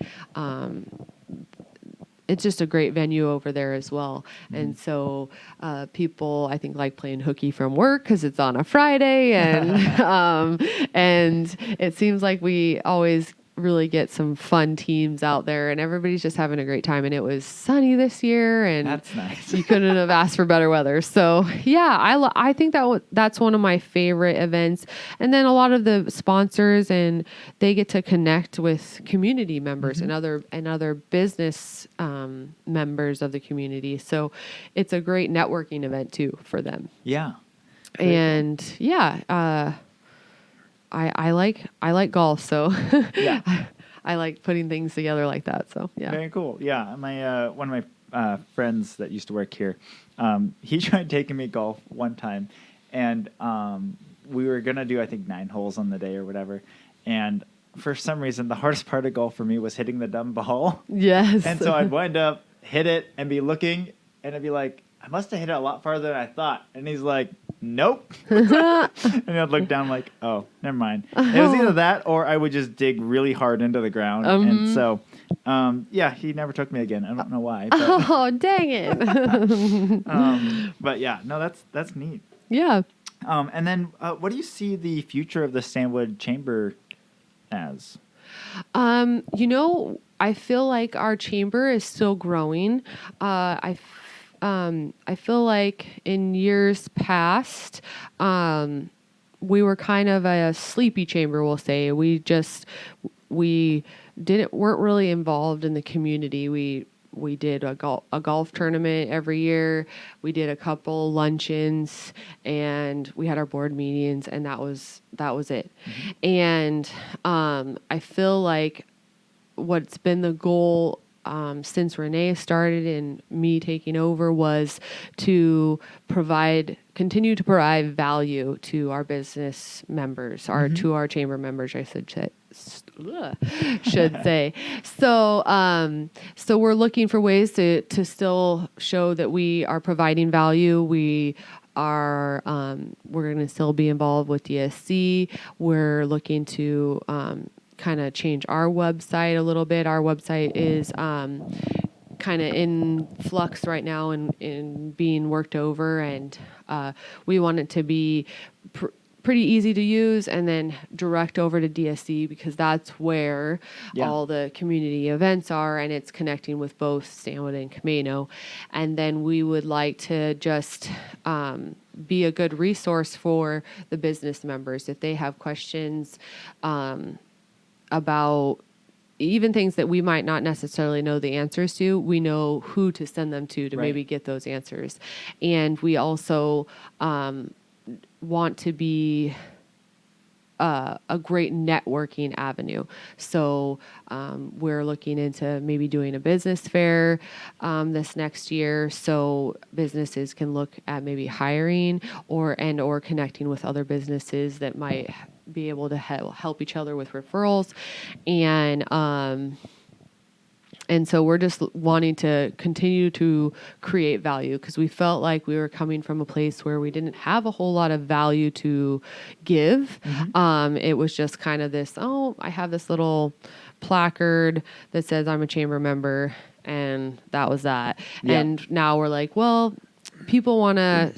it's just a great venue over there as well. And so people, I think, like playing hooky from work because it's on a Friday, and and it seems like we always really get some fun teams out there, and everybody's just having a great time. And it was sunny this year, and that's nice. You couldn't have asked for better weather. So yeah, I think that's one of my favorite events. And then a lot of the sponsors, and they get to connect with community members and other business members of the community. So it's a great networking event too for them. Yeah. And cool. I like golf, so I like putting things together like that. So yeah, very cool. Yeah, my one of my friends that used to work here, he tried taking me golf one time, and we were gonna do, I think, 9 holes on the day or whatever, and for some reason the hardest part of golf for me was hitting the dumb ball. Yes. And so I'd wind up hit it and be looking, and I'd be like, I must have hit it a lot farther than I thought. And he's like, nope. And I'd look down like, oh, never mind. It was either that or I would just dig really hard into the ground. And so, he never took me again. I don't know why. But, oh, dang it. But yeah, no, that's neat. Yeah. And then what do you see the future of the Stanwood Chamber as? I feel like our chamber is still growing. I feel like in years past, we were kind of a sleepy chamber, we'll say. We weren't really involved in the community. We did a golf tournament every year. We did a couple luncheons, and we had our board meetings, and that was it. And I feel like what's been the goal since Renee started and me taking over was to continue to provide value to our business members, to our chamber members, I should say. So we're looking for ways to still show that we are providing value. We're going to still be involved with DSC. We're looking to kind of change our website a little bit. Our website is kind of in flux right now and being worked over, and we want it to be pretty easy to use and then direct over to DSC because that's where all the community events are, and it's connecting with both Stanwood and Camano. And then we would like to just be a good resource for the business members if they have questions about even things that we might not necessarily know the answers to, we know who to send them to Right. maybe get those answers. And we also want to be a great networking avenue. So we're looking into maybe doing a business fair this next year, so businesses can look at maybe hiring or connecting with other businesses that might be able to help each other with referrals, and so we're just wanting to continue to create value because we felt like we were coming from a place where we didn't have a whole lot of value to give. It was just kind of this, I have this little placard that says I'm a chamber member, and that was that. Yeah. And now we're like, well, people want to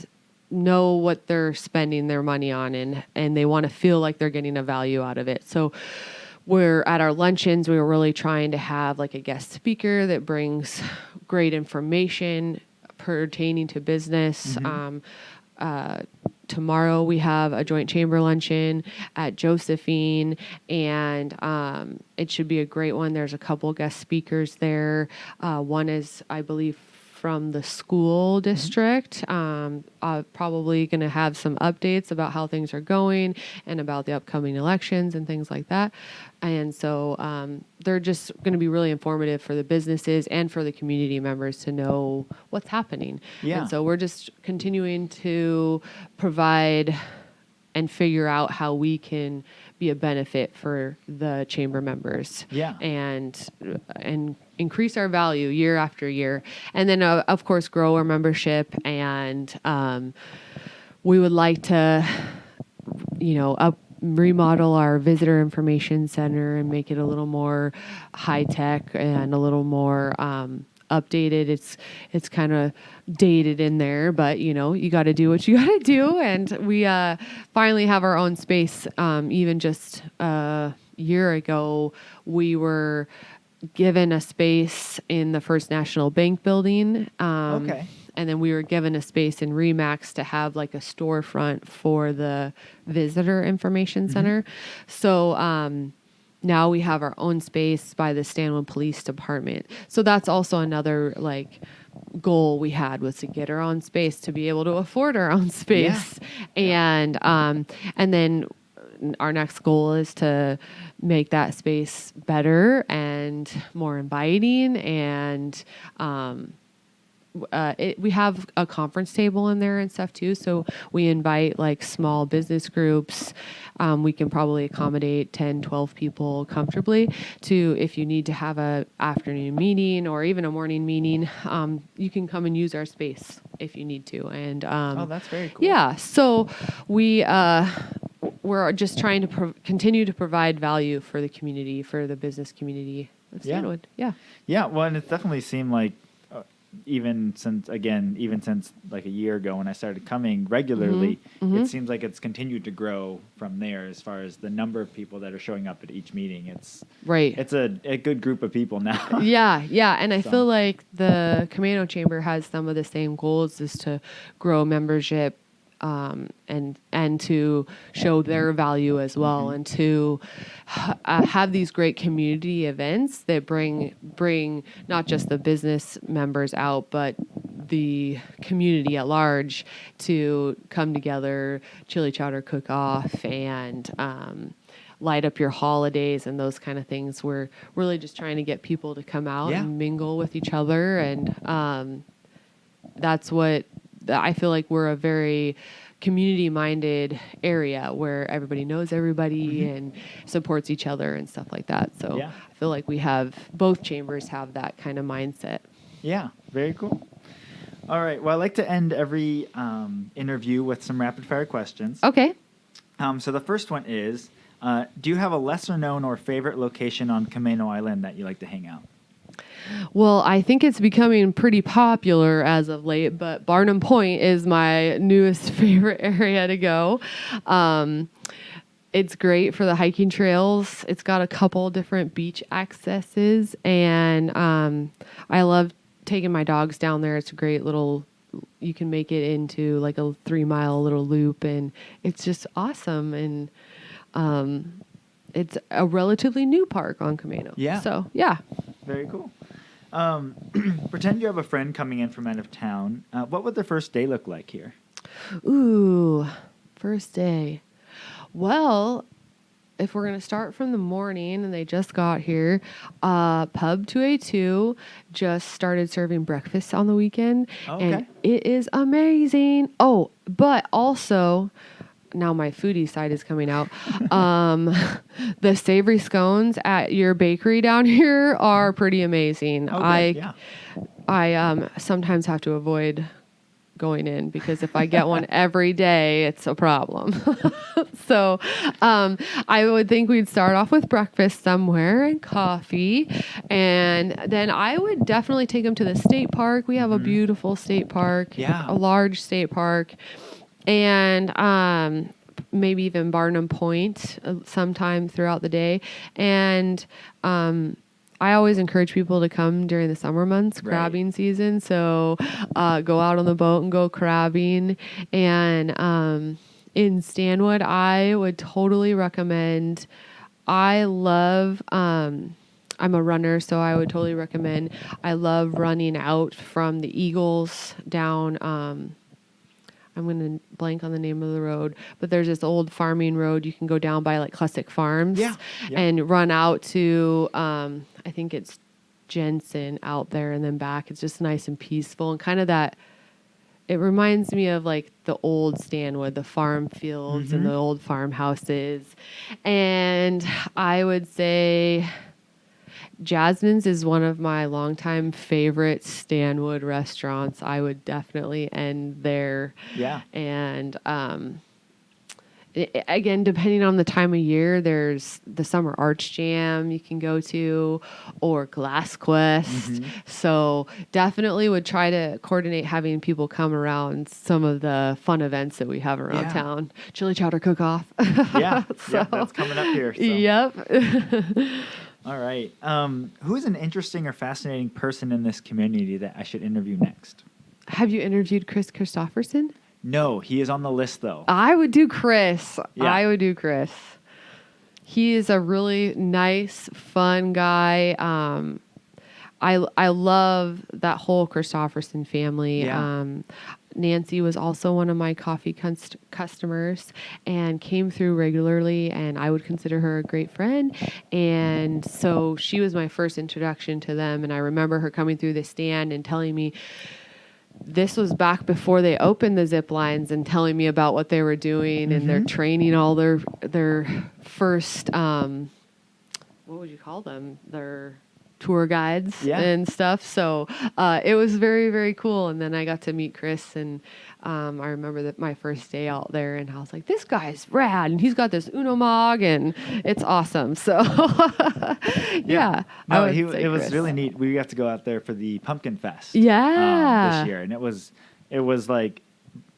know what they're spending their money on, and they want to feel like they're getting a value out of it. So we're at our luncheons, we were really trying to have like a guest speaker that brings great information pertaining to business. Tomorrow we have a joint chamber luncheon at Josephine, and it should be a great one. There's a couple guest speakers there. One is, I believe, from the school district. Probably going to have some updates about how things are going and about the upcoming elections and things like that. And so they're just going to be really informative for the businesses and for the community members to know what's happening. Yeah. And so we're just continuing to provide and figure out how we can be a benefit for the chamber members. Yeah. And increase our value year after year. And then, of course, grow our membership. And we would like to, remodel our visitor information center and make it a little more high tech and a little more updated. It's kind of dated in there, but you got to do what you got to do. And we finally have our own space. Even just a year ago, we were given a space in the First National Bank building. Okay. And then we were given a space in Remax to have like a storefront for the visitor information center. So now we have our own space by the Stanwood Police Department. So that's also another like goal we had, was to get our own space, to be able to afford our own space. Yeah. And then our next goal is to make that space better and more inviting. And we have a conference table in there and stuff too. So we invite like small business groups. We can probably accommodate 10, 12 people comfortably to, if you need to have a afternoon meeting or even a morning meeting, you can come and use our space if you need to. And that's very cool. Yeah. So we're just trying to continue to provide value for the community, for the business community of Stanwood. Yeah. Yeah. Well, and it definitely seemed like even since like a year ago when I started coming regularly, it seems like it's continued to grow from there as far as the number of people that are showing up at each meeting. It's a good group of people now. Yeah. And I feel like the Camano Chamber has some of the same goals, is to grow membership, and to show their value as well, and to have these great community events that bring not just the business members out, but the community at large to come together, chili chowder cook off, and light up your holidays and those kind of things. We're really just trying to get people to come out and mingle with each other, and that's what I feel like. We're a very community-minded area where everybody knows everybody and supports each other and stuff like that. So I feel like both chambers have that kind of mindset. Yeah. Very cool. All right. Well, I like to end every interview with some rapid-fire questions. Okay. So the first one is, do you have a lesser-known or favorite location on Camano Island that you like to hang out? Well, I think it's becoming pretty popular as of late, but Barnum Point is my newest favorite area to go. It's great for the hiking trails. It's got a couple different beach accesses, and I love taking my dogs down there. It's a great little, you can make it into like a 3-mile little loop, and it's just awesome. And it's a relatively new park on Camano. Yeah. So, yeah. Very cool. Pretend you have a friend coming in from out of town. What would their first day look like here? Ooh, first day. Well, if we're going to start from the morning and they just got here, Pub 282 just started serving breakfast on the weekend. Oh, okay. And it is amazing. Oh, but also, now my foodie side is coming out. The savory scones at your bakery down here are pretty amazing. Okay, yeah. I sometimes have to avoid going in because if I get one every day, it's a problem. So I would think we'd start off with breakfast somewhere and coffee. And then I would definitely take them to the state park. We have a beautiful state park, Yeah. a large state park. And maybe even Barnum Point sometime throughout the day. And I always encourage people to come during the summer months, crabbing season. So go out on the boat and go crabbing. And in Stanwood, I would totally recommend. I'm a runner, so I would totally recommend. I love running out from the Eagles down. I'm going to blank on the name of the road, but there's this old farming road. You can go down by like Classic Farms and run out to, I think it's Jensen out there and then back. It's just nice and peaceful and kind of that, it reminds me of like the old Stanwood, the farm fields and the old farmhouses. And I would say Jasmine's is one of my longtime favorite Stanwood restaurants. I would definitely end there. Yeah. And again, depending on the time of year, there's the Summer Arch Jam you can go to or Glass Quest. So definitely would try to coordinate having people come around some of the fun events that we have around town. Chili Chowder Cook-Off. Yeah. That's coming up here. So. Yep. All right. Who's an interesting or fascinating person in this community that I should interview next? Have you interviewed Chris Christopherson? No, he is on the list, though. I would do Chris. Yeah. I would do Chris. He is a really nice, fun guy. I love that whole Christopherson family. Yeah. Nancy was also one of my coffee customers and came through regularly, and I would consider her a great friend. And so she was my first introduction to them. And I remember her coming through the stand and telling me, this was back before they opened the zip lines, and telling me about what they were doing and they're training all their first, what would you call them? Their tour guides and stuff. So it was very, very cool. And then I got to meet Chris, and I remember that my first day out there, and I was like, this guy's rad, and he's got this Uno Mog, and it's awesome. So No, it was really neat. We got to go out there for the Pumpkin Fest this year, and it was like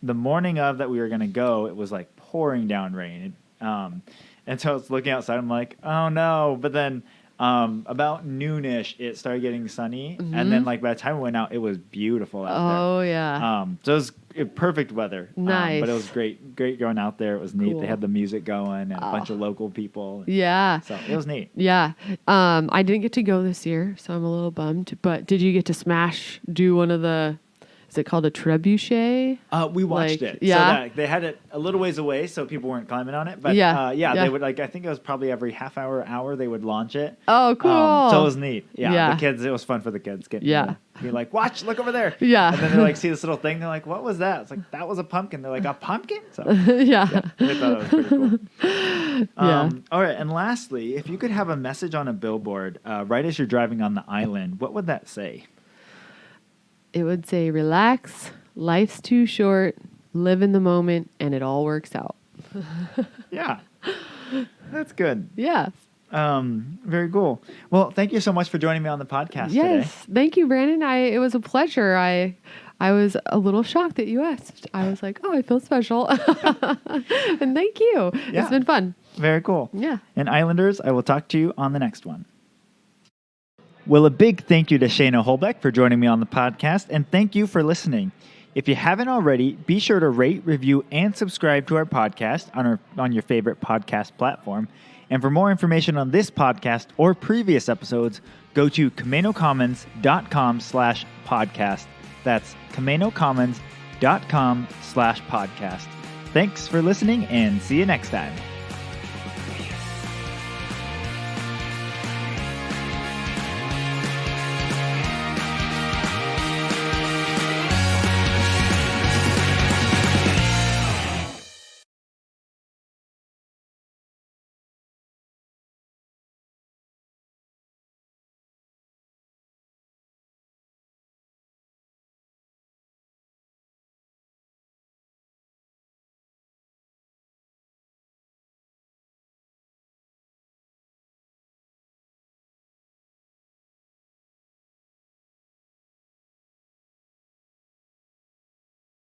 the morning of that we were going to go, it was like pouring down rain. And so I was looking outside, I'm like, oh no. But then about noonish, it started getting sunny, and then like by the time we went out, it was beautiful out there. Oh yeah. So it was perfect weather. Nice. But it was great going out there. It was neat. Cool. They had the music going and a bunch of local people. Yeah. So it was neat. Yeah. I didn't get to go this year, so I'm a little bummed. But did you get to do one of the? Is it called a trebuchet? We watched it. Yeah. So they had it a little ways away, so people weren't climbing on it. But yeah. They would I think it was probably every half hour they would launch it. Oh, cool. So it was neat. Yeah. The kids, it was fun for the kids. Be like, watch, look over there. Yeah. And then they like see this little thing. They're like, what was that? It's like, that was a pumpkin. They're like, a pumpkin? So yeah. They thought it was pretty cool. Yeah. All right. And lastly, if you could have a message on a billboard right as you're driving on the island, what would that say? It would say, relax, life's too short, live in the moment, and it all works out. Yeah. That's good. Yeah. Very cool. Well, thank you so much for joining me on the podcast today. Thank you, Brandon. It was a pleasure. I was a little shocked that you asked. I was like, oh, I feel special. And thank you. Yeah. It's been fun. Very cool. Yeah. And Islanders, I will talk to you on the next one. Well, a big thank you to Shaina Holbeck for joining me on the podcast, and thank you for listening. If you haven't already, be sure to rate, review, and subscribe to our podcast on your favorite podcast platform. And for more information on this podcast or previous episodes, go to camanocommons.com/podcast. That's camanocommons.com/podcast. Thanks for listening and see you next time.